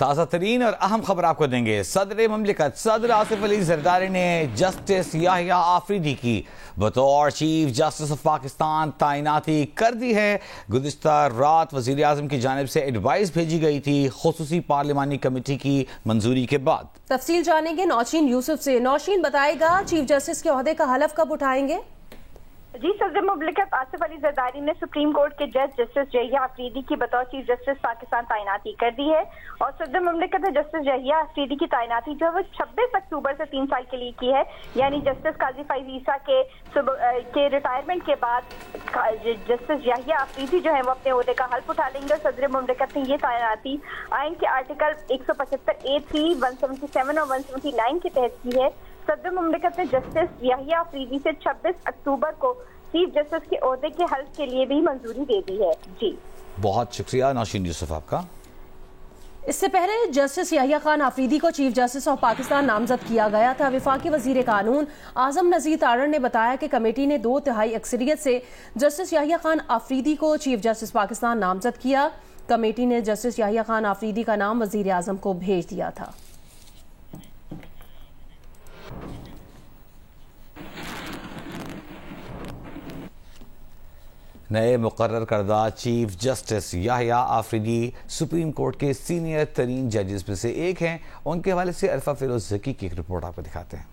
ताज़ा तरीन और अहम खबर आपको देंगे। सदर ममलिकत सदर आसिफ अली जरदारी ने जस्टिस याहिया आफरीदी की बतौर चीफ जस्टिस ऑफ पाकिस्तान तैनाती कर दी है। गुज़िश्ता रात वज़ीर आज़म की जानिब से एडवाइस भेजी गई थी खुसूसी पार्लिमानी कमेटी की मंजूरी के बाद। तफसील जानेंगे नौशीन यूसुफ से। नौशीन बताएगा चीफ जस्टिस के ओहदे का हलफ कब उठाएंगे? जी, सदर मुमलिकत आसिफ अली जरदारी ने सुप्रीम कोर्ट के जज जस्टिस याहिया आफरीदी की बतौर चीफ जस्टिस पाकिस्तान तैनाती कर दी है और सदर मुमलिकत ने जस्टिस याहिया आफरीदी की तैनाती जो है वो 26 अक्टूबर से 3 साल के लिए की है। यानी जस्टिस काजी फैज ईसा के रिटायरमेंट के बाद जस्टिस याहिया आफरीदी जो है वो अपने ओहदे का हल्फ उठा लेंगे। सदर मुमलिकत ने ये तैनाती आइन के आर्टिकल 175A3, 177 और 179 के तहत की है। सदर मुमलिकत ने जस्टिस याहिया आफरीदी से 26 अक्टूबर को चीफ जस्टिस के ओहदे के हल्फ के लिए भी मंजूरी दे दी है। जी, बहुत शुक्रिया नौशीन यूसुफ आपका। इससे पहले जस्टिस याहिया खान आफरीदी को चीफ जस्टिस ऑफ पाकिस्तान नामजद किया गया था। वफाकी वजीर कानून आजम नज़ीर तारड़ ने बताया कि कमेटी ने 2/3 अक्सरियत से जस्टिस याहिया खान आफरीदी को चीफ जस्टिस पाकिस्तान नामजद किया। कमेटी ने जस्टिस याहिया खान आफरीदी का नाम वजीर आजम को भेज दिया था। नए मुकर्रर करदा chief justice Yahya Afridi supreme court के सीनियर तरीन जजेस में से एक हैं। उनके हवाले से अरफा फिरोज जकी की एक रिपोर्ट आपको दिखाते हैं।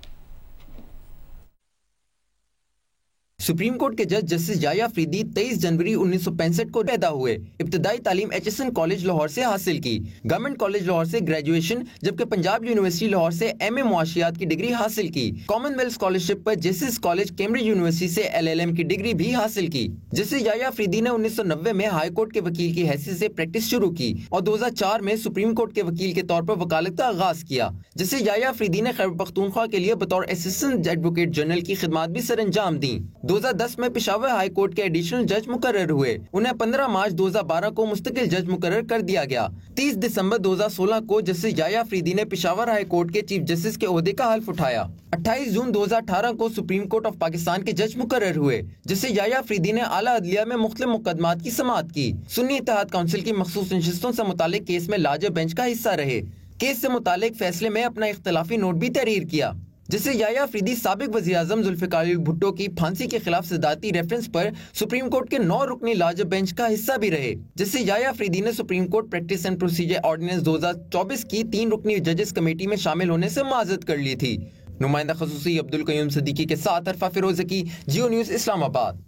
सुप्रीम कोर्ट के जज जस्टिस याहिया आफरीदी 23 जनवरी 1965 को पैदा हुए। इब्तदाई तालीम HSN कॉलेज लाहौर से हासिल की। गवर्नमेंट कॉलेज लाहौर से ग्रेजुएशन, जबकि पंजाब यूनिवर्सिटी लाहौर से MA मुआशियात की डिग्री हासिल की। कॉमनवेल्थ स्कॉलरशिप पर जेसिस कॉलेज कैम्ब्रिज यूनिवर्सिटी से LLM की डिग्री भी हासिल की। जस्टिस याहिया आफरीदी ने 1990 में हाई कोर्ट के वकील की हैसियत से प्रैक्टिस शुरू की और 2004 में सुप्रीम कोर्ट के वकील के तौर पर वकालत का आगाज किया। जस्टिस याहिया आफरीदी ने खैबर पख्तूनख्वा के लिए बतौर असिस्टेंट एडवोकेट जनरल की खिदमत भी सर अंजाम दी। 2010 में पेशावर हाई कोर्ट के एडिशनल जज मुकर्रर हुए। उन्हें 15 मार्च 2012 को मुस्तकिल जज मुकर्रर कर दिया गया। 30 दिसंबर 2016 को जस्टिस याहिया आफरीदी ने पेशावर हाई कोर्ट के चीफ जस्टिस के ओहदे का हल्फ उठाया। 28 जून 2018 को सुप्रीम कोर्ट ऑफ पाकिस्तान के जज मुकर्रर हुए। जस्टिस याहिया आफरीदी ने आला अदलिया में मुख्तलिफ मुकदमात की समाअत की। सुन्नी इत्तेहाद काउंसिल की मखसूस नशिस्तों से मुतालिक केस में लार्जर बेंच का हिस्सा रहे। केस से मुतालिक फैसले में अपना इख्तिलाफी नोट भी तहरीर किया। जिससे याहिया आफरीदी साबिक वज़ीर आज़म जुल्फ़िकार भुट्टो की फांसी के खिलाफ सदाती रेफरेंस पर सुप्रीम कोर्ट के 9 रुकनी लार्जर बेंच का हिस्सा भी रहे। जिससे याहिया आफरीदी ने supreme court practice and procedure ordinance 2024 की 3 रुकनी जजेस कमेटी में शामिल होने से माजरत कर ली थी। नुमाइंदा खसूसी अब्दुल कयूम सिद्दीकी के साथ अरफा फिरोज की, जियो न्यूज़ इस्लामाबाद।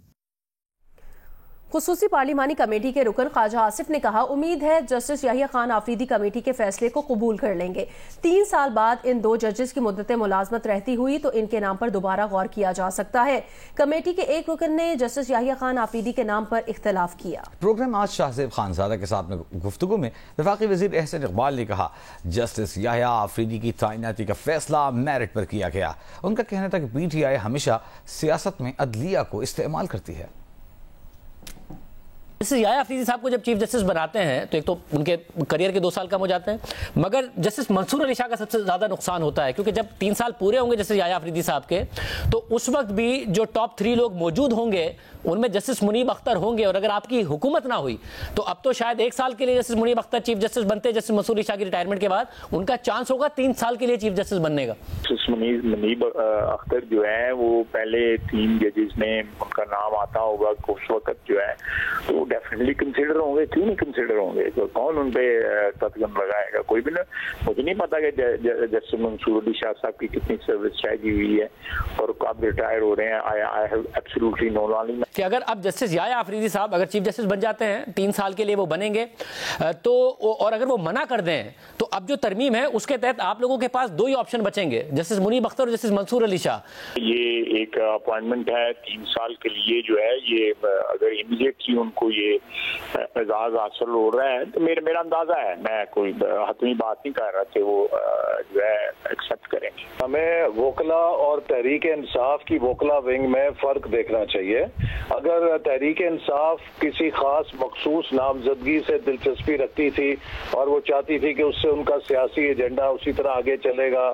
खुसूसी पार्लिमानी कमेटी के रुकन ख्वाजा आसिफ ने कहा, उम्मीद है जस्टिस याहिया खान आफरीदी कमेटी के फैसले को कबूल कर लेंगे। 3 साल बाद इन 2 जजेस की मुद्दत मुलाजमत रहती हुई तो इनके नाम पर दोबारा गौर किया जा सकता है। कमेटी के एक रुकन ने जस्टिस याहिया खान आफरीदी के नाम पर इख्तलाफ किया। प्रोग्राम आज शाहजेब खानजादा के साथ में गुफ्तगू में वफाकी वजीर एहसन इकबाल ने कहा, जस्टिस याहिया आफरीदी की तैनाती का फैसला मेरिट पर किया गया। उनका कहना था कि PTI हमेशा सियासत में अदलिया को इस्तेमाल करती है। जस्टिस याहिया आफरीदी साहब को जब चीफ जस्टिस बनाते हैं तो एक तो उनके करियर के 2 साल कम हो जाते हैं, मगर जस्टिस मंसूर अली शाह का सबसे ज़्यादा नुकसान होता है क्योंकि जब 3 साल पूरे होंगे जस्टिस याहिया आफरीदी साहब के, तो उस वक्त भी जो टॉप 3 लोग मौजूद होंगे उनमें जस्टिस मुनीब अख्तर होंगे और अगर आपकी हुकूमत ना हुई तो अब तो शायद 1 साल के लिए justice Munib Akhtar chief justice बनते जस्टिस मंसूर अली शाह की रिटायरमेंट के बाद, उनका चांस होगा 3 साल के लिए चीफ जस्टिस बनने का। जस्टिस मुनीब अख्तर जो है वो पहले 3 जजेस में उनका नाम आता होगा उस वक्त जो है तो डेफिनेटली कंसिडर होंगे। क्यों नहीं कंसिडर होंगे? तो कौन उन पे कदम लगाएगा? कोई भी ना। मुझे नहीं पता कि जस्टिस मंसूर अली शाह साहब की कितनी सर्विस चार्ज हुई है और कब रिटायर हो रहे हैं। I have absolutely no knowledge कि अगर अब जस्टिस याहिया आफरीदी साहब अगर चीफ जस्टिस बन जाते हैं 3 साल के लिए वो बनेंगे तो, और अगर वो मना कर दें तो अब जो तरमीम है उसके तहत आप लोगों के पास 2 ही ऑप्शन बचेंगे, जस्टिस मुनीब अख्तर और जस्टिस मंसूर अली शाह। ये एक अपॉइंटमेंट है 3 साल के लिए जो है, ये अगर इमीडिएटली उनको ये एजाज हासिल हो रहा है तो मेरा अंदाजा है, मैं कोई हतमी बात नहीं कर रहा थे, वो जो है एक्सेप्ट करेंगे। हमें वोकला और तहरीक इंसाफ की वोकला विंग में फर्क देखना चाहिए। अगर तहरीक इंसाफ किसी खास मखसूस नामजदगी से दिलचस्पी रखती थी और वो चाहती थी कि उससे उनका सियासी एजेंडा उसी तरह आगे चलेगा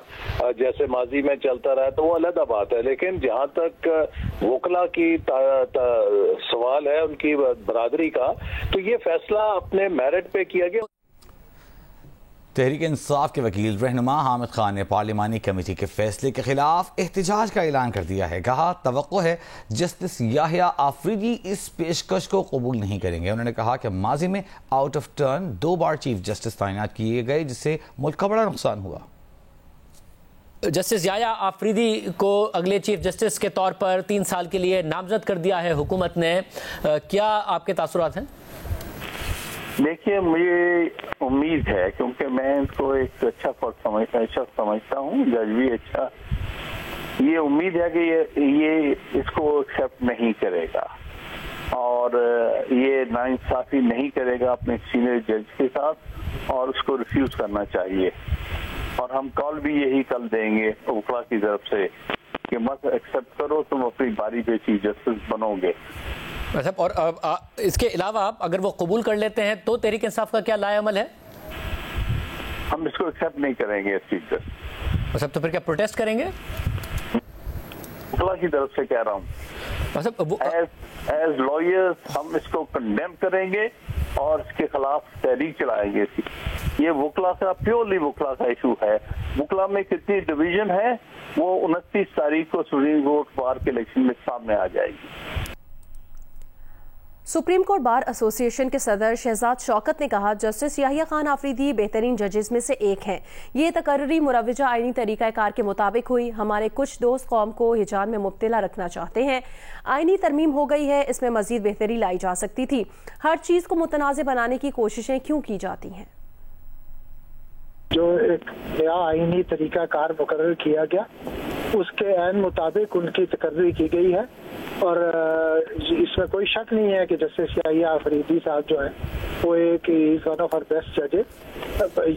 जैसे माजी में चलता रहा, तो वो अलग बात है। लेकिन जहाँ तक वोकला की सवाल है उनकी बरादरी का, तो ये फैसला अपने मेरिट पे किया गया। तहरीक इंसाफ के वकील रहनुमा हामिद खान ने पार्लिमानी कमेटी के फैसले के खिलाफ एहतजाज का ऐलान कर दिया है। कहा तवक्को है जस्टिस याहिया आफरीदी इस पेशकश को कबूल नहीं करेंगे। उन्होंने कहा कि माजी में out of turn 2 bar chief justice तैनात किए गए, जिससे मुल्क का बड़ा नुकसान हुआ। जस्टिस याहिया आफरीदी को अगले चीफ जस्टिस के तौर पर 3 साल के लिए नामजद कर दिया है हुकूमत ने। क्या आपके तासुरात हैं? देखिए, मुझे उम्मीद है, क्योंकि मैं इसको एक अच्छा शख्स समझता हूँ, जज भी अच्छा, ये उम्मीद है कि ये इसको एक्सेप्ट नहीं करेगा और ये नाइंसाफी नहीं करेगा अपने सीनियर जज के साथ और उसको रिफ्यूज करना चाहिए। और हम कॉल भी यही कल देंगे वकला की तरफ से कि मत एक्सेप्ट करो, तुम अपनी बारी पे चीफ जस्टिस बनोगे। अच्छा, और इसके अलावा अगर वो कबूल कर लेते हैं तो तहरीक इंसाफ का क्या लाएअमल है? हम इसको एक्सेप्ट नहीं करेंगे चीफ जस्टिस। अच्छा, तो फिर क्या प्रोटेस्ट करेंगे? वकला की तरफ से कह रहा हूँ, एज लॉयर्स हम इसको कंडेम करेंगे और इसके खिलाफ तहरीक चलाएंगे। ये वकला का, प्योरली वकला का इशू है। वकला में कितनी डिवीजन है वो 29 तारीख को सुप्रीम कोर्ट बार के इलेक्शन में सामने आ जाएगी। सुप्रीम कोर्ट बार एसोसिएशन के सदर शहजाद शौकत ने कहा जस्टिस याहिया खान आफरीदी बेहतरीन जजेस में से एक हैं। ये तकर्री मुरवजा आईनी तरीक़ाकार के मुताबिक हुई। हमारे कुछ दोस्त कौम को हिजान में मुब्तला रखना चाहते हैं। आईनी तरमीम हो गई है, इसमें मजीद बेहतरी लाई जा सकती थी। हर चीज़ को मुतनाज़ बनाने की कोशिशें क्यों की जाती हैं? जो एक नया आईनी तरीक़ाकार मुकर्रर किया गया उसके ऐन मुताबिक उनकी तकर्री की गई है और इसमें कोई शक नहीं है कि जस्टिस याहिया आफरीदी साहब जो है वो एक वन ऑफ आवर बेस्ट जजेस।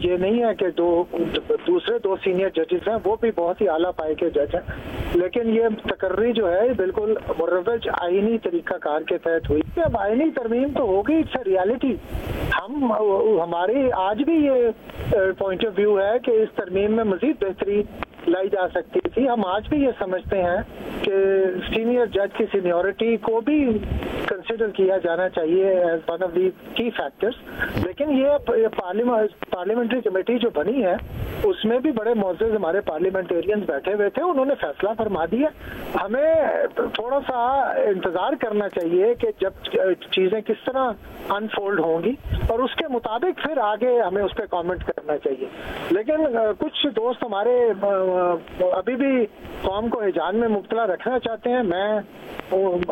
ये नहीं है कि दूसरे 2 सीनियर जजेस हैं, वो भी बहुत ही आला पाए के जज हैं, लेकिन ये तकर्री जो है बिल्कुल मुरवज आईनी तरीक़ाकार के तहत हुई। अब आईनी तरमीम तो होगी, इट्स अ रियलिटी। हमारी आज भी ये पॉइंट ऑफ व्यू है कि इस तरमीम में मजीद बेहतरी लाई जा सकती थी। हम आज भी ये समझते हैं कि सीनियर जज की सीनियरिटी को भी कंसिडर किया जाना चाहिए एज वन ऑफ दी की फैक्टर्स। लेकिन ये पार्लियामेंट्री कमेटी जो बनी है उसमें भी बड़े मौजूद हमारे पार्लियामेंटेरियंस बैठे हुए थे, उन्होंने फैसला फरमा दिया। हमें थोड़ा सा इंतजार करना चाहिए कि जब चीजें किस तरह अनफोल्ड होंगी और उसके मुताबिक फिर आगे हमें उस पर कॉमेंट करना चाहिए। लेकिन कुछ दोस्त हमारे अभी भी कौम को हिजान में मुब्तला रखना चाहते हैं। मैं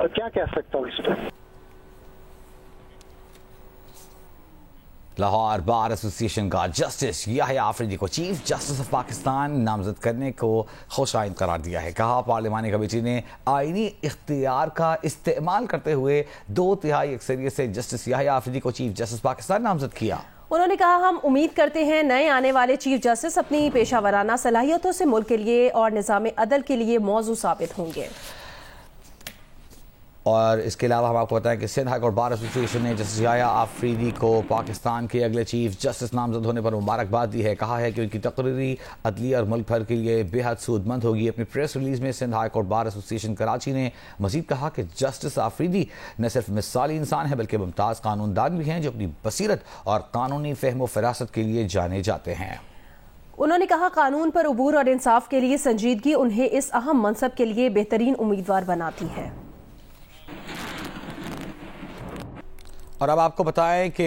क्या कह सकता हूँ इस पर। लाहौर बार एसोसिएशन का जस्टिस याहिया आफरीदी को चीफ जस्टिस ऑफ पाकिस्तान नामजद करने को खुशाइंद करार दिया है। कहा पार्लिमानी कमेटी ने आईनी इख्तियार का इस्तेमाल करते हुए 2/3 अक्सरियत से जस्टिस याहिया आफरीदी को चीफ जस्टिस पाकिस्तान नामजद किया। उन्होंने कहा हम उम्मीद करते हैं नए आने वाले चीफ जस्टिस अपनी पेशावराना सलाहियतों से मुल्क के लिए और निज़ाम अदल के लिए मौजू साबित होंगे। और इसके अलावा हम आपको बताएं कि Sindh high court bar association ने जस्टिस याहिया आफरीदी को पाकिस्तान के अगले चीफ जस्टिस नामजद होने पर मुबारकबाद दी है। कहा है कि उनकी तकरीरी अदली और मुल्क भर के लिए बेहद सूदमंद होगी। अपनी प्रेस रिलीज में Sindh high court bar association Karachi ने मजीद कहा कि जस्टिस आफरीदी न सिर्फ मिसाली इंसान है बल्कि मुमताज़ कानूनदान भी हैं जो अपनी बसीरत और कानूनी फहम व फरासत के लिए जाने जाते हैं। उन्होंने कहा कानून पर अबूर और इंसाफ के लिए संजीदगी उन्हें इस अहम मनसब के लिए बेहतरीन उम्मीदवार बनाती है। और अब आपको बताएं कि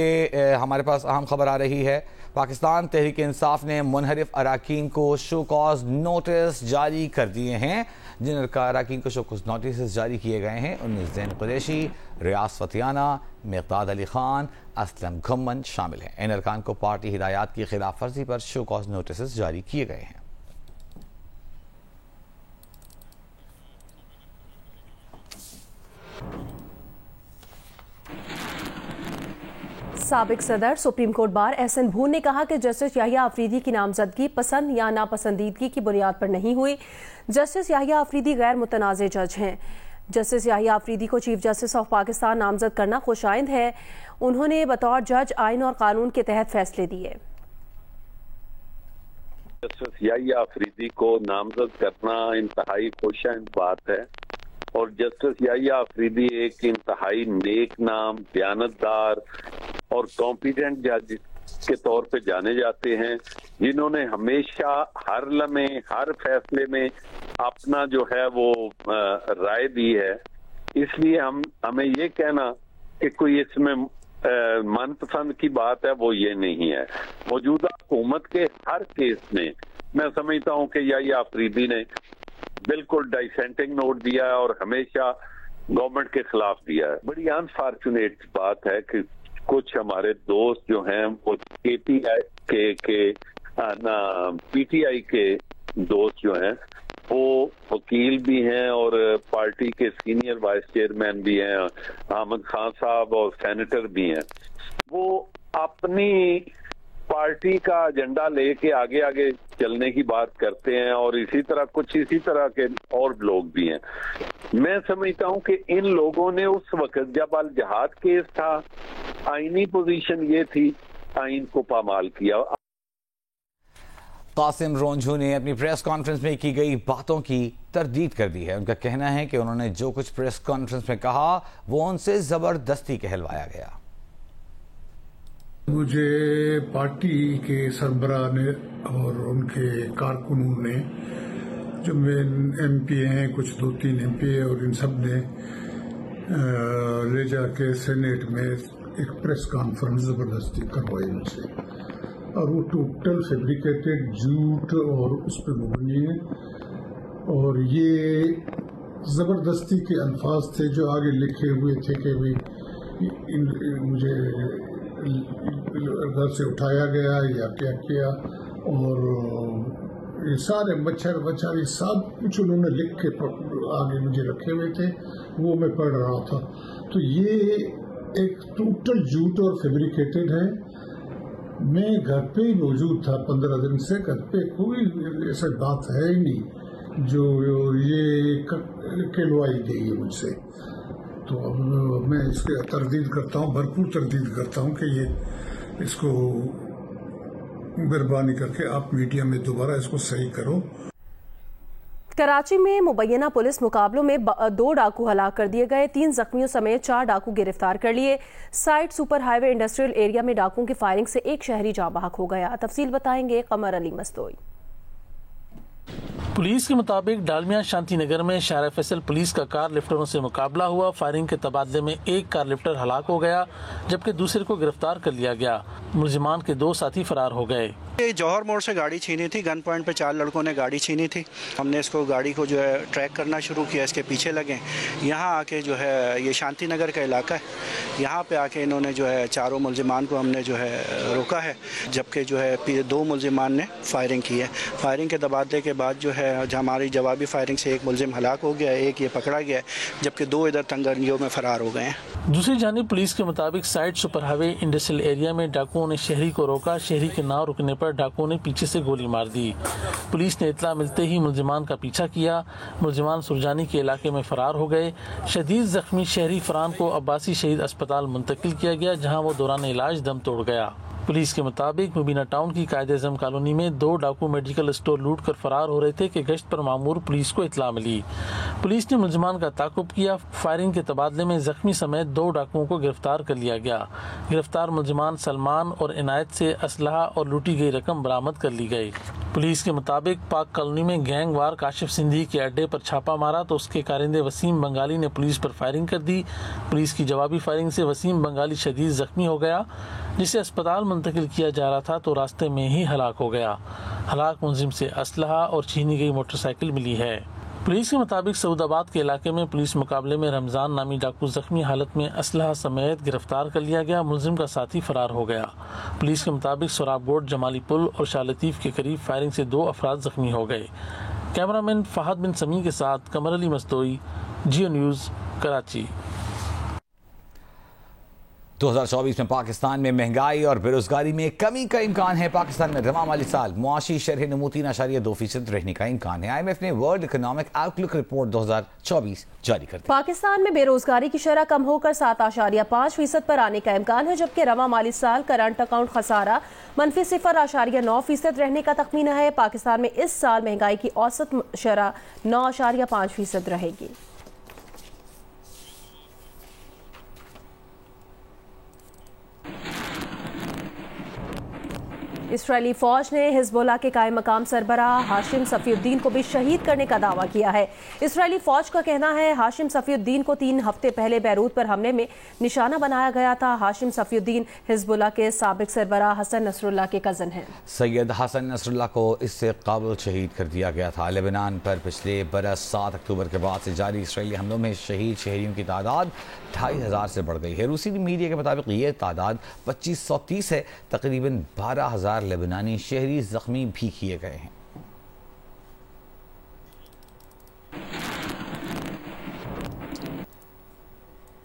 हमारे पास अहम खबर आ रही है। पाकिस्तान तहरीक इंसाफ ने मुनहरिफ अराकीन को शो कॉज नोटिस जारी कर दिए हैं। जिन अराकीन को शो कॉज नोटिस जारी किए गए हैं उनमें ज़ैन कुरैशी, रियाज फतियाना, मिक़दाद अली खान, असलम घुम्मन शामिल हैं। इन अरकान को पार्टी हिदायत की खिलाफ वर्जी पर शो कॉज नोटिस जारी किए गए हैं। साबिक सदर सुप्रीम कोर्ट बार एहसन भून ने कहा कि जस्टिस याहिया आफरीदी की नामजदगी पसंद या नापसंदीदगी की बुनियाद पर नहीं हुई। जस्टिस याहिया आफरीदी गैर मुतनाज़ जज हैं। जस्टिस याहिया आफरीदी को चीफ जस्टिस ऑफ पाकिस्तान नामजद करना खुशाइंद है। उन्होंने बतौर जज आइन और कानून के तहत फैसले दिए। जस्टिस याहिया आफरीदी को नामजद करना इंतहाई खुशाइंद बात है और जस्टिस याहिया आफरीदी एक इंतहाई नेक नाम, दयानतदार और कॉम्पिटेंट जज के तौर पे जाने जाते हैं, जिन्होंने हमेशा हर लम्हे हर फैसले में अपना जो है वो राय दी है। इसलिए हमें ये कहना कि कोई इसमें मनपसंद की बात है वो ये नहीं है। मौजूदा हुकूमत के हर केस में मैं समझता हूँ कि याहिया अफरीदी ने बिल्कुल डिसेंटिंग नोट दिया है और हमेशा गवर्नमेंट के खिलाफ दिया है। बड़ी अनफॉर्चुनेट बात है कि कुछ हमारे दोस्त जो हैं वो पीटीआई के दोस्त जो हैं वो वकील भी हैं और पार्टी के सीनियर वाइस चेयरमैन भी हैं, अहमद खान साहब, और सेनेटर भी हैं। वो अपनी पार्टी का एजेंडा लेके आगे आगे चलने की बात करते हैं और इसी तरह के और लोग भी हैं। मैं समझता हूं कि इन लोगों ने उस वक्त जब अल जहाद केस था, आईनी पोजीशन ये थी, आइन को पामाल किया। कासिम रोंझू ने अपनी प्रेस कॉन्फ्रेंस में की गई बातों की तरदीद कर दी है। उनका कहना है कि उन्होंने जो कुछ प्रेस कॉन्फ्रेंस में कहा वो उनसे जबरदस्ती कहलवाया गया। मुझे पार्टी के सरबराह ने और उनके कारकुनों ने, जो एमपी हैं, कुछ 2-3 एमपी और इन सब ने ले जाके सेनेट में एक प्रेस कॉन्फ्रेंस जबरदस्ती करवाई मुझसे, और वो टोटल फैब्रिकेटेड झूठ और उस पर मुबनी है। और ये जबरदस्ती के अल्फाज थे जो आगे लिखे हुए थे कि भाई मुझे घर से उठाया गया या क्या किया, और ये सारे मच्छर ये सब कुछ उन्होंने लिख के आगे मुझे रखे हुए थे, वो मैं पढ़ रहा था। तो ये एक टोटल झूठ और फैब्रिकेटेड है। मैं घर पे ही मौजूद था 15 दिन से, घर पे कोई ऐसा बात है ही नहीं जो ये कहलवाई गई है मुझसे। तो अब मैं इसके तरदीद करता हूँ, भरपूर तरदीद करता हूँ कि ये इसको मेहरबानी करके आप मीडिया में दोबारा इसको सही करो। कराची में मुबैना पुलिस मुकाबलों में 2 डाकू हलाक कर दिए गए, 3 जख्मियों समेत 4 डाकू गिरफ्तार कर लिए। Side super highway industrial area में डाकुओं की फायरिंग से एक शहरी जाँ बहक हो गया। तफसील बताएंगे कमर अली मस्तोई। पुलिस के मुताबिक डालमिया शांति नगर में शारा फैसल पुलिस का कार लिफ्टरों से मुकाबला हुआ। फायरिंग के तबादले में एक कार लिफ्टर हलाक हो गया जबकि दूसरे को गिरफ्तार कर लिया गया। मुलजिमान के 2 साथी फरार हो गए। जौहर मोड़ से गाड़ी छीनी थी, गन पॉइंट पे 4 लड़कों ने गाड़ी छीनी थी। हमने इसको गाड़ी को जो है ट्रैक करना शुरू किया, इसके पीछे लगे। यहाँ आके जो है ये शांति नगर का इलाका है, यहाँ पे आके इन्होंने जो है चारों मुलजिमान को हमने जो है रोका है, जबकि जो है 2 मुलजिमान ने फायरिंग की है। फायरिंग के तबादले के बाद जो है हमारी जवाबी फायरिंग से एक मुलजिम हलाक हो गया, एक ये पकड़ा गया, जबकि 2 इधर तंगरनियों में फरार हो गए हैं। दूसरी जानिब पुलिस के मुताबिक side super highway industrial area में डाकुओं ने शहरी को रोका। शहरी के ना रुकने पर डाकुओं ने पीछे से गोली मार दी। पुलिस ने इत्तला मिलते ही मुलजिमान का पीछा किया। मुलजिमान सुरजानी के इलाके में फरार हो गए। शदीद जख्मी शहरी फरहान को अब्बासी शहीद अस्पताल मुंतकिल किया गया, जहाँ वो दौरान इलाज दम तोड़ गया। पुलिस के मुताबिक मुबीना टाउन की कायदे-ए-आज़म कॉलोनी में 2 डाकू मेडिकल स्टोर लूट कर फरार हो रहे थे कि गश्त पर मामूर पुलिस को इत्तला मिली। पुलिस ने मुलजिमान का ताक़ुब किया। फायरिंग के तबादले में जख्मी समेत 2 डाकुओं को गिरफ्तार कर लिया गया। गिरफ्तार मुलजिमान सलमान और इनायत से असलहा और लूटी गई रकम बरामद कर ली गई। पुलिस के मुताबिक पाक कॉलोनी में गैंगवार काशिफ सिंधी के अड्डे पर छापा मारा तो उसके कारिंदे वसीम बंगाली ने पुलिस पर फायरिंग कर दी। पुलिस की जवाबी फायरिंग से वसीम बंगाली शदीद जख्मी हो गया, जिसे अस्पताल मुंतकिल किया जा रहा था तो रास्ते में ही हलाक हो गया। हलाक मुलजिम से असलहा और छीनी गई मोटरसाइकिल मिली है। पुलिस के मुताबिक सऊदाबाद के इलाके में पुलिस मुकाबले में रमजान नामी डाकू जख्मी हालत में असलहा समेत गिरफ्तार कर लिया गया। मुलजिम का साथी फरार हो गया। पुलिस के मुताबिक सोराब बोर्ड, जमाली पुल और शाह लतीफ के करीब फायरिंग से 2 अफराद जख्मी हो गए। कैमरामैन फहद बिन समी के साथ कमर अली मस्तोई, जियो न्यूज़, कराची। 2024 में पाकिस्तान में महंगाई और बेरोजगारी में कमी का इम्कान है। पाकिस्तान में रवा माली साल मुआशी शरह नमू 3.2% रहने का इम्कान है। IMF ने वर्ल्ड इकोनॉमिक आउटलुक रिपोर्ट 2024 जारी कर दी। पाकिस्तान में बेरोजगारी की शरह कम होकर 7.5% पर आने का इम्कान है, जबकि रवा माली साल करंट अकाउंट खसारा -0.9% रहने का तखमीना है। पाकिस्तान में इस साल महंगाई की औसत शरह 9.5% रहेगी। इसराइली फौज ने हिजबुल्लाह के कायम मकाम सरबराह हाशिम सफीउद्दीन को भी शहीद करने का दावा किया है। इसराइली फौज का कहना है हाशिम सफीउद्दीन को 3 हफ्ते पहले बैरूत पर हमले में निशाना बनाया गया था। हाशिम सफीउद्दीन हिजबुल्लाह के साबिक सरबराह हसन नसरुल्लाह के कज़न हैं। सैयद हसन नसरुल्लाह को इससे काबुल शहीद कर दिया गया था। लेबनान पर पिछले बरस 7 अक्टूबर के बाद से जारी इसराइली हमलों में शहीद शहरियों की तादाद 2500 से बढ़ गई है। रूसी मीडिया के मुताबिक ये तादाद 2530 है। तकरीबन 12,000 लेबनानी शहरी जख्मी भी किए गए हैं।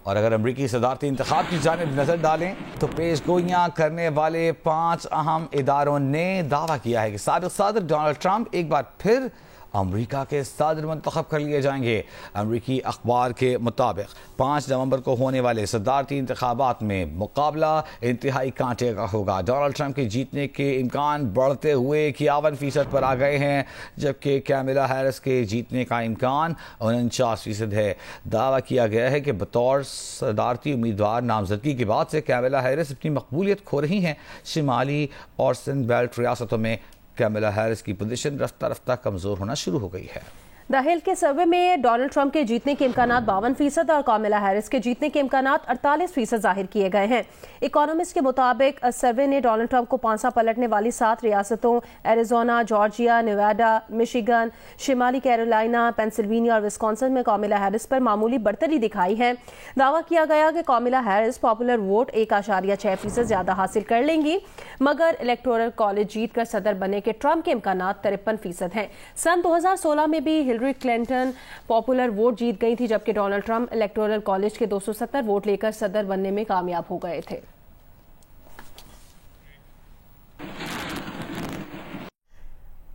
और अगर अमरीकी सदारती इंतखाब की जानिब नजर डालें तो पेश गोइयां करने वाले 5 अहम इदारों ने दावा किया है कि साबिक सदर डोनाल्ड ट्रंप एक बार फिर अमरीका के सदर मुंतखब कर लिए जाएंगे। अमरीकी अखबार के मुताबिक 5 नवंबर को होने वाले सदारती इंतखाबात में मुकाबला इंतहाई कांटे का होगा। डोनाल्ड ट्रंप के जीतने के इम्कान बढ़ते हुए 51% पर आ गए हैं, जबकि कैमिला हैरिस के जीतने का इम्कान 49% है। दावा किया गया है कि बतौर सदारती उम्मीदवार नामजदगी के बाद से कैमिला हैरिस अपनी मकबूलियत खो रही हैं। शिमाली और सिंध बेल्ट रियासतों में कैमिला हैरिस की पोजीशन रफ्ता रफ्ता कमजोर होना शुरू हो गई है। द हिल के सर्वे में डोनाल्ड ट्रंप के जीतने के इम्कानात 52% और कैमिला हैरिस के जीतने के इम्कानात 48% जाहिर किए गए हैं। इकोनॉमिस्ट के मुताबिक सर्वे ने डोनाल्ड ट्रंप को पांसा पलटने वाली 7 रियासतों एरिजोना, जॉर्जिया, नेवाडा, मिशिगन, शिमाली कैरोलिना, पेंसिल्वेनिया और विस्कॉन्सिन में कैमिला हैरिस पर मामूली बढ़तरी दिखाई है। दावा किया गया कि कैमिला हैरिस पॉपुलर वोट 1.6% ज्यादा हासिल कर लेंगी, मगर इलेक्टोरल कॉलेज जीतकर सदर बनने के ट्रंप के इम्कानात 53% हैं। सन 2016 में भी हिलरी क्लिंटन पॉपुलर वोट जीत गई थी, जबकि डोनाल्ड ट्रंप इलेक्टोरल कॉलेज के 270 वोट लेकर सदर बनने में कामयाब हो गए थे।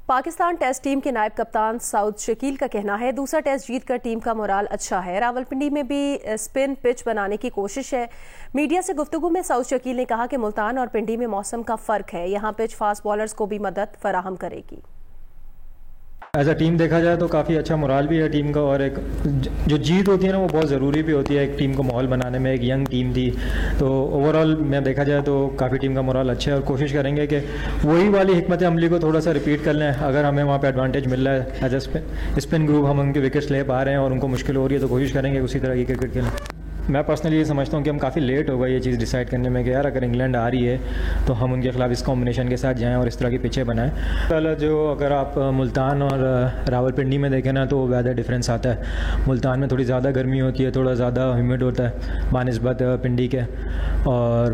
पाकिस्तान टेस्ट टीम के नायब कप्तान सऊद शकील का कहना है दूसरा टेस्ट जीतकर टीम का मोराल अच्छा है। रावलपिंडी में भी स्पिन पिच बनाने की कोशिश है। मीडिया से गुफ्तगू में सऊद शकील ने कहा कि मुल्तान और पिंडी में मौसम का फर्क है, यहाँ पिच फास्ट बॉलर्स को भी मदद फराहम करेगी। एज अ टीम देखा जाए तो काफ़ी अच्छा मोराल भी है टीम का, और एक जो जीत होती है ना वो बहुत ज़रूरी भी होती है एक टीम को माहौल बनाने में। एक यंग टीम थी तो ओवरऑल में देखा जाए तो काफ़ी टीम का मोराल अच्छा है, और कोशिश करेंगे कि वही वाली हिकमत अमली को थोड़ा सा रिपीट कर लें। अगर हमें वहाँ पे एडवांटेज मिल रहा है एज अ स्पिन ग्रुप, हम उनके विकेट्स ले पा रहे हैं और उनको मुश्किल हो रही है, तो कोशिश करेंगे उसी तरह की क्रिकेट खेलें। मैं पर्सनली ये समझता हूँ कि हम काफ़ी लेट हो गए ये चीज़ डिसाइड करने में कि यार अगर इंग्लैंड आ रही है तो हम उनके खिलाफ इस कॉम्बिनेशन के साथ जाएं और इस तरह की पिचें बनाएं। पहले जो अगर आप मुल्तान और रावलपिंडी में देखें ना तो वेदर डिफरेंस आता है। मुल्तान में थोड़ी ज़्यादा गर्मी होती है, थोड़ा ज़्यादा ह्यूमिड होता है बानिस्बत पिंडी के, और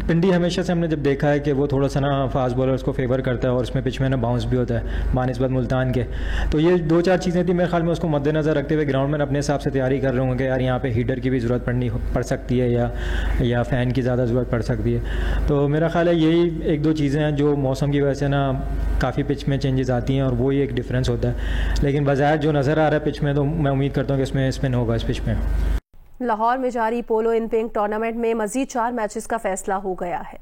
पिंडी हमेशा से हमने जब देखा है कि वो थोड़ा सा ना फास्ट बॉलर्स को फेवर करता है और उसमें पिच में ना बाउंस भी होता है बानिस्बत मुल्तान के। तो ये 2-4 चीज़ें थी मेरे ख्याल में, उसको मद्देनज़र रखते हुए ग्राउंड में अपने हिसाब से तैयारी कर रहे होंगे कि यार यहाँ पे हीटर की भी ज़रूरत पड़ सकती है या फ़ैन की ज़्यादा ज़रूरत पड़ सकती है। तो मेरा ख्याल है यही 1-2 चीज़ें हैं जो मौसम की वजह से ना काफ़ी पिच में चेंजेस आती हैं और वो ही एक डिफरेंस होता है। लेकिन बज़ाहिर जो नज़र आ रहा है पिच में, तो मैं उम्मीद करता हूँ कि इसमें स्पिन होगा इस पिच में। लाहौर में जारी पोलो इन पिंक टूर्नामेंट में मजीद 4 मैचेस का फैसला हो गया है।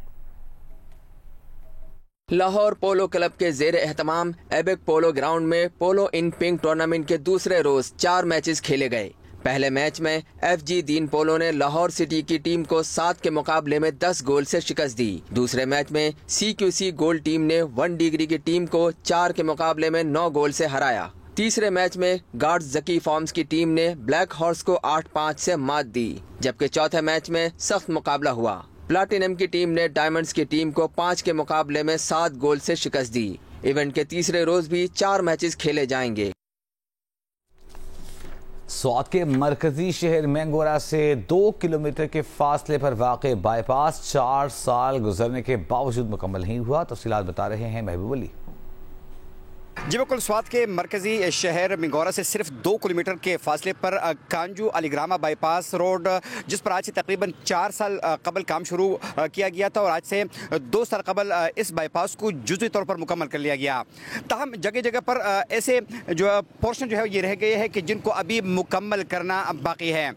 लाहौर पोलो क्लब के जेर एहतमाम एबिक पोलो ग्राउंड में पोलो इन पिंक टूर्नामेंट के दूसरे रोज 4 मैचेस खेले गए। पहले मैच में FG दीन पोलो ने लाहौर सिटी की टीम को 7 के मुकाबले में 10 गोल से शिकस्त दी। दूसरे मैच में CQC गोल्ड टीम ने 1 डिग्री की टीम को 4 के मुकाबले में 9 गोल से हराया। तीसरे मैच में गार्ड्स जकी फॉर्म्स की टीम ने ब्लैक हॉर्स को 8-5 से मात दी, जबकि चौथे मैच में सख्त मुकाबला हुआ। प्लाटिनम की टीम ने डायमंड्स की टीम को 5 के मुकाबले में 7 गोल से शिकस्त दी। इवेंट के तीसरे रोज भी 4 मैचेस खेले जाएंगे। स्वात के मरकजी शहर मैंगोरा से 2 किलोमीटर के फासले पर वाक़ बाईपास 4 साल गुजरने के बावजूद मुकम्मल नहीं हुआ। तफसीलात बता रहे हैं महबूब अली। जी बिल्कुल, स्वात के मरकजी शहर मिंगोरा से सिर्फ 2 किलोमीटर के फासले पर कांजू अलीग्रामा बाईपास रोड, जिस पर आज से तकरीबन 4 साल कबल काम शुरू किया गया था और आज से 2 साल कबल इस बाईपास को जुज़वी तौर पर मुकम्मल कर लिया गया। ताहम जगह जगह पर ऐसे जो पोर्शन जो है ये रह गए हैं कि जिनको अभी मुकम्मल करना बाकी है।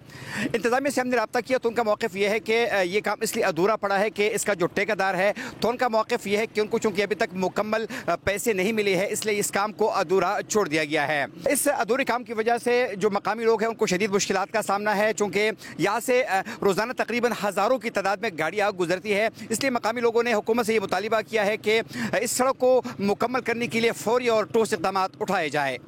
इंतज़ामिया से हमने रब्ता किया तो उनका मौक़िफ़ ये है कि ये काम इसलिए अधूरा पड़ा है कि इसका जो ठेकेदार है तो उनका मौक़िफ़ ये है कि उनको चूँकि अभी तक मुकम्मल पैसे नहीं मिले हैं, इसलिए इस काम को अधूरा छोड़ दिया गया है। इस अधूरे काम की वजह से जो मकामी लोग हैं उनको शदीद मुश्किलात का सामना है, चूँकि यहाँ से रोज़ाना तकरीबन हज़ारों की तादाद में गाड़ियाँ गुजरती है। इसलिए मकामी लोगों ने हुकूमत से ये मुतालिबा किया है कि इस सड़क को मुकम्मल करने के लिए फौरी और ठोस इक़दाम उठाए जाए।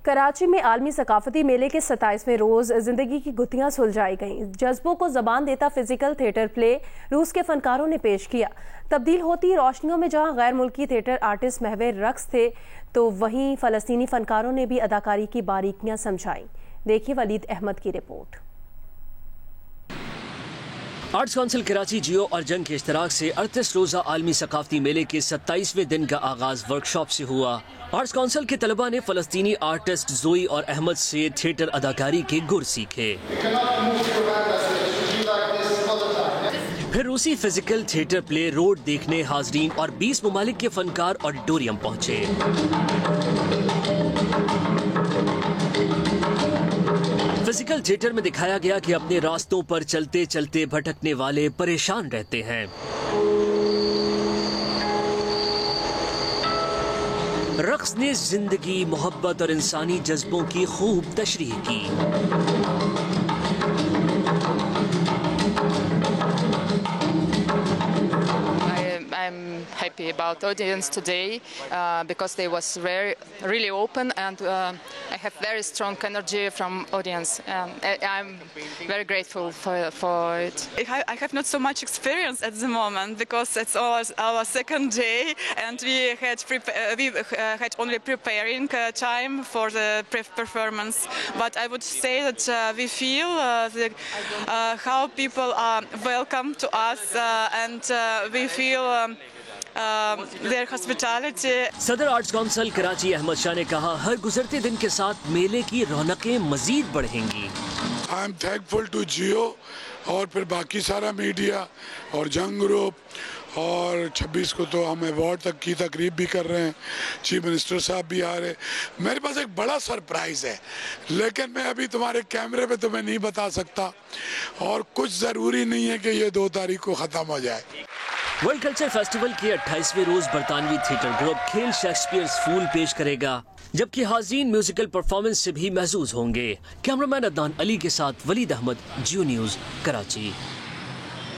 कराची में आलमी सकाफती मेले के 27वें रोज़ ज़िंदगी की गुत्थियाँ सुलझाई गईं। जज्बों को ज़बान देता फिजिकल थिएटर प्ले रूस के फनकारों ने पेश किया। तब्दील होती रोशनियों में जहां गैर मुल्की थिएटर आर्टिस्ट महवे रक्स थे, तो वहीं फ़लस्तीनी फनकारों ने भी अदाकारी की बारीकियाँ समझाईं। देखिए वलीद अहमद की रिपोर्ट। आर्ट्स काउंसिल कराची जियो और जंग के इश्तराक से 38 रोज़ा आलमी सकाफती मेले के 27वें दिन का आगाज वर्कशॉप से हुआ। आर्ट्स काउंसिल के तलबा ने फ़लस्तीनी आर्टिस्ट जोई और अहमद से थिएटर अदाकारी के गुर सीखे। फिर रूसी फिजिकल थिएटर प्ले रोड देखने हाजरीन और 20 ममालिक के फनकार ऑडिटोरियम पहुंचे। फिजिकल थिएटर में दिखाया गया कि अपने रास्तों पर चलते चलते भटकने वाले परेशान रहते हैं। रक्स ने जिंदगी, मोहब्बत और इंसानी जज्बों की खूब तशरीह की। I'm happy about audience today because they was really open, and I have very strong energy from audience. I'm very grateful for it. I have not so much experience at the moment because it's our second day, and we had only preparing time for the performance. But I would say that we feel how people are welcome to us, and we feel their hospitality. सदर arts council Karachi Ahmad Shah ने कहा, हर गुजरते दिन के साथ मेले की रौनकें मजीद बढ़ेंगी। आई एम थैंकफुल टू जियो और फिर बाकी सारा मीडिया और जंग ग्रुप, और 26 को तो हम अवार्ड तक की तकरीब भी कर रहे हैं, चीफ मिनिस्टर साहब भी आ रहे। मेरे पास एक बड़ा सरप्राइज़ है, लेकिन मैं अभी तुम्हारे कैमरे पे तुम्हें नहीं बता सकता, और कुछ ज़रूरी नहीं है कि ये 2 तारीख को ख़त्म हो जाए। वर्ल्ड कल्चर फेस्टिवल के 28वें रोज बरतानवी थिएटर ग्रुप खेल शेक्सपियर्स फूल पेश करेगा, जबकि हाज़रीन म्यूजिकल परफॉर्मेंस से भी महजूज होंगे। कैमरामैन अदनान अली के साथ वलीद अहमद, जियो न्यूज़, कराची।